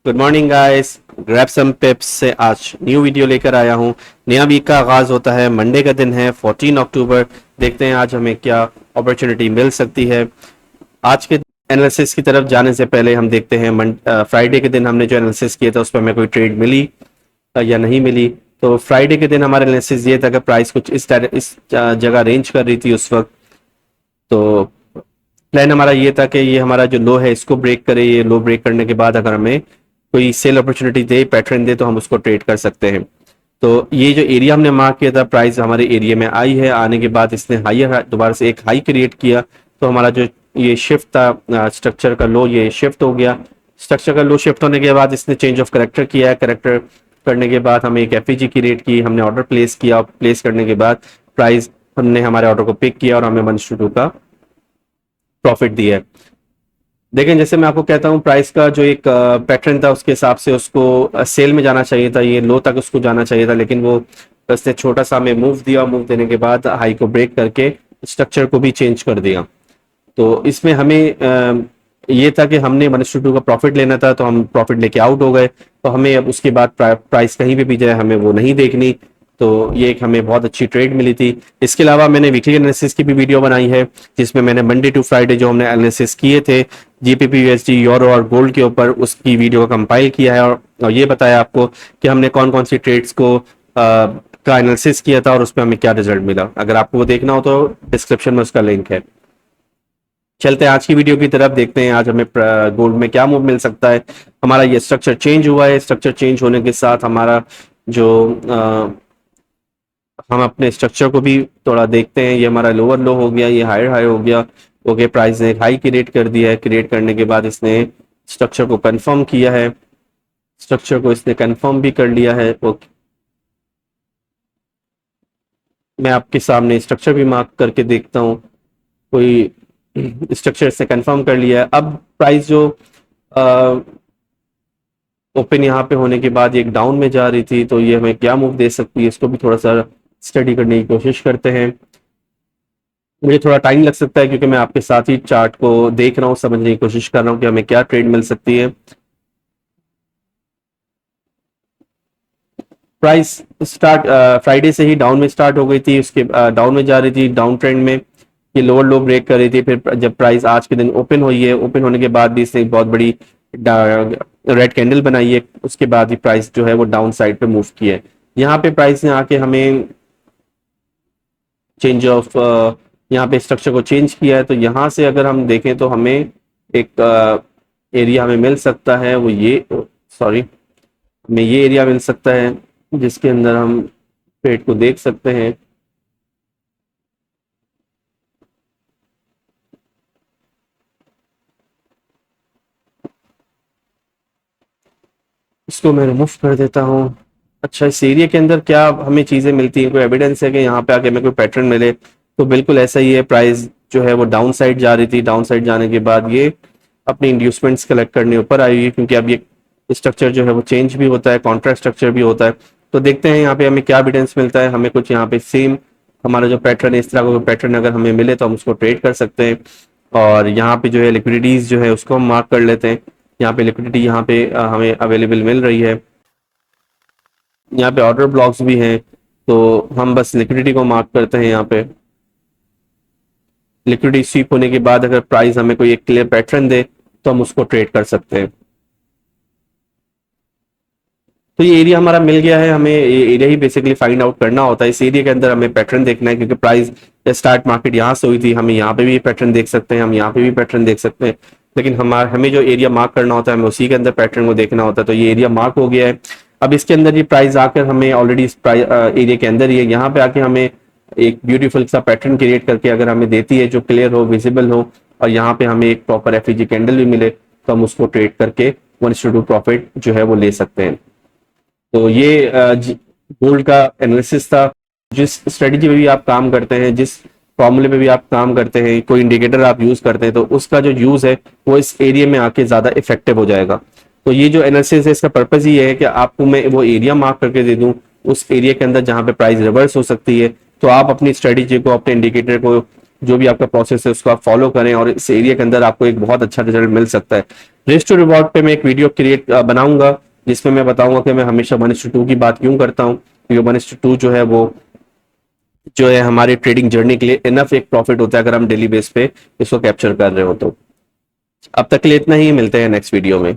Good morning guys. Grab सम पिप्स से आज new video लेकर आया हूँ। नया वीक का आगाज होता है, मंडे का दिन है 14 अक्टूबर। देखते हैं आज हमें क्या अपॉर्चुनिटी मिल सकती है। आज के एनालिसिस की तरफ जाने से पहले हम देखते हैं फ्राइडे के दिन हमने जो एनालिसिस किया था उस पर हमें कोई ट्रेड मिली या नहीं मिली। तो फ्राइडे के दिन हमारा एनालिसिस ये था कि प्राइस कुछ इस जगह रेंज कर रही थी उस वक्त। तो प्लान हमारा ये था कि ये हमारा जो लो है इसको ब्रेक करे, ये लो ब्रेक करने के बाद अगर हमें कोई सेल अपॉर्चुनिटी दे, पैटर्न दे, तो हम उसको ट्रेड कर सकते हैं। तो ये जो एरिया हमने मार्क किया था, प्राइस हमारे एरिया में आई है। आने के बाद इसने हाई दोबारा से एक हाई क्रिएट किया। तो हमारा जो ये शिफ्ट था स्ट्रक्चर का लो, ये शिफ्ट हो गया। स्ट्रक्चर का लो शिफ्ट होने के बाद इसने चेंज ऑफ करेक्टर किया है। करेक्टर करने के बाद हमें एक एफईजी क्रिएट की, हमने ऑर्डर प्लेस किया। प्लेस करने के बाद प्राइस हमने हमारे ऑर्डर को पिक किया और हमें 1:2 का प्रॉफिट दिया है। देखें, जैसे मैं आपको कहता हूँ, प्राइस का जो एक पैटर्न था उसके हिसाब से उसको सेल में जाना चाहिए था, ये लो तक उसको जाना चाहिए था, लेकिन वो उसने छोटा सा हमें मूव दिया। मूव देने के बाद हाई को ब्रेक करके स्ट्रक्चर को भी चेंज कर दिया। तो इसमें हमें ये था कि हमने 1:2 का प्रॉफिट लेना था, तो हम प्रॉफिट लेके आउट हो गए। तो हमें अब उसके बाद प्राइस कहीं पे भी जाए हमें वो नहीं देखनी। तो ये एक हमें बहुत अच्छी ट्रेड मिली थी। इसके अलावा मैंने वीकली एनालिसिस की भी वीडियो बनाई है, जिसमें मैंने मंडे टू फ्राइडे जो हमने एनालिसिस किए थे जीपीपी यूएसडी यूरो और गोल्ड के ऊपर, उसकी वीडियो को कंपाइल किया है और ये बताया आपको कि हमने कौन कौन सी ट्रेड्स को का एनालिसिस किया था और उसमें हमें क्या रिजल्ट मिला। अगर आपको वो देखना हो तो डिस्क्रिप्शन में उसका लिंक है। चलते हैं आज की वीडियो की तरफ, देखते हैं आज हमें गोल्ड में क्या मूव मिल सकता है। हमारा ये स्ट्रक्चर चेंज हुआ है। स्ट्रक्चर चेंज होने के साथ हमारा जो हम अपने स्ट्रक्चर को भी थोड़ा देखते हैं। ये हमारा लोअर लो हो गया, ये हायर हाई हो गया। ओके, प्राइस ने एक हाई क्रिएट कर दिया है। क्रिएट करने के बाद इसने स्ट्रक्चर को कंफर्म किया है। स्ट्रक्चर को इसने कंफर्म भी कर लिया है। ओके, मैं आपके सामने स्ट्रक्चर भी मार्क करके देखता हूँ। कोई स्ट्रक्चर इसने कंफर्म कर लिया है। अब प्राइस जो ओपन यहाँ पे होने के बाद एक डाउन में जा रही थी, तो ये हमें क्या मूव दे सकती है, इसको भी थोड़ा सा स्टडी करने की कोशिश करते हैं। मुझे थोड़ा टाइम लग सकता है क्योंकि मैं आपके साथ ही चार्ट को देख रहा हूँ, समझने की कोशिश कर रहा हूँ कि हमें क्या ट्रेड मिल सकती है। प्राइस स्टार्ट फ्राइडे से ही डाउन में स्टार्ट हो गई थी, उसके डाउन में जा रही थी, डाउन ट्रेंड में ये लोअर लो ब्रेक कर रही थी। फिर जब प्राइस आज के दिन ओपन हुई है, ओपन होने के बाद भी इसने एक बहुत बड़ी रेड कैंडल बनाई है। उसके बाद ही प्राइस जो है वो डाउन साइड पे मूव किया है। यहाँ पे प्राइस ने आके हमें चेंज ऑफ यहाँ पे स्ट्रक्चर को चेंज किया है। तो यहाँ से अगर हम देखें तो हमें एक एरिया हमें मिल सकता है, वो ये सॉरी हमें ये एरिया मिल सकता है जिसके अंदर हम ट्रेड को देख सकते हैं। इसको मैं रिमूव कर देता हूँ। अच्छा, इस एरिया के अंदर क्या हमें चीजें मिलती हैं, कोई एविडेंस है कि यहाँ पे आके हमें कोई पैटर्न मिले? तो बिल्कुल ऐसा ही है। प्राइस जो है वो डाउन साइड जा रही थी, डाउन साइड जाने के बाद ये अपनी इंड्यूसमेंट्स कलेक्ट करने ऊपर आई हुई है, क्योंकि अब ये स्ट्रक्चर जो है वो चेंज भी होता है, कॉन्ट्रैक्ट स्ट्रक्चर भी होता है। तो देखते हैं यहाँ पे हमें क्या एविडेंस मिलता है। हमें कुछ यहाँ पे सेम हमारा जो पैटर्न है, इस तरह का पैटर्न अगर हमें मिले तो हम उसको ट्रेड कर सकते हैं। और यहाँ पे जो है लिक्विडिटीज जो है उसको हम मार्क कर लेते हैं। यहाँ पे लिक्विडिटी यहाँ पे हमें अवेलेबल मिल रही है। यहाँ पे ऑर्डर ब्लॉक्स भी हैं, तो हम बस लिक्विडिटी को मार्क करते हैं। यहाँ पे लिक्विडिटी स्वीप होने के बाद अगर प्राइस हमें कोई एक क्लियर पैटर्न दे तो हम उसको ट्रेड कर सकते हैं। तो ये एरिया हमारा मिल गया है। हमें ये एरिया ही बेसिकली फाइंड आउट करना होता है। इस एरिया के अंदर हमें पैटर्न देखना है, क्योंकि प्राइस स्टार्ट मार्केट यहाँ से हुई थी। हमें यहाँ पे भी पैटर्न देख सकते हैं, हम यहाँ पे भी पैटर्न देख सकते हैं, लेकिन हमें जो एरिया मार्क करना होता है हमें उसी के अंदर पैटर्न को देखना होता है। तो ये एरिया मार्क हो गया है। अब इसके अंदर ये प्राइस आकर हमें ऑलरेडी इस एरिया के अंदर ही है, यहाँ पे आके हमें एक ब्यूटीफुल सा पैटर्न क्रिएट करके अगर हमें देती है जो क्लियर हो, विजिबल हो, और यहाँ पे हमें एक प्रॉपर एफईजी कैंडल भी मिले, तो हम उसको ट्रेड करके 1:2 प्रॉफिट जो है वो ले सकते हैं। तो ये गोल्ड का एनालिसिस था। जिस स्ट्रेटजी पे भी आप काम करते हैं, जिस फॉर्मूले पे भी आप काम करते हैं, कोई इंडिकेटर आप यूज करते हैं, तो उसका जो यूज है वो इस एरिया में आके ज्यादा इफेक्टिव हो जाएगा। तो ये जो एनालिसिस है इसका पर्पज ये है कि आपको मैं वो एरिया मार्क करके दे दूं, उस एरिया के अंदर जहां पे प्राइस रिवर्स हो सकती है, तो आप अपनी स्ट्रेटजी को, अपने इंडिकेटर को जो भी आपका प्रोसेस है उसको आप फॉलो करें और इस एरिया के अंदर आपको एक बहुत अच्छा रिजल्ट मिल सकता है। रेस टू रिवॉर्ड पे मैं एक वीडियो क्रिएट बनाऊंगा जिसमें मैं बताऊंगा कि मैं हमेशा 1:2 की बात क्यों करता हूँ, क्योंकि 1:2 जो है वो जो है हमारी ट्रेडिंग जर्नी के लिए इनफ एक प्रॉफिट होता है अगर हम डेली बेस पे इसको कैप्चर कर रहे हो तो। अब तक के लिए इतना ही, मिलते हैं नेक्स्ट वीडियो में।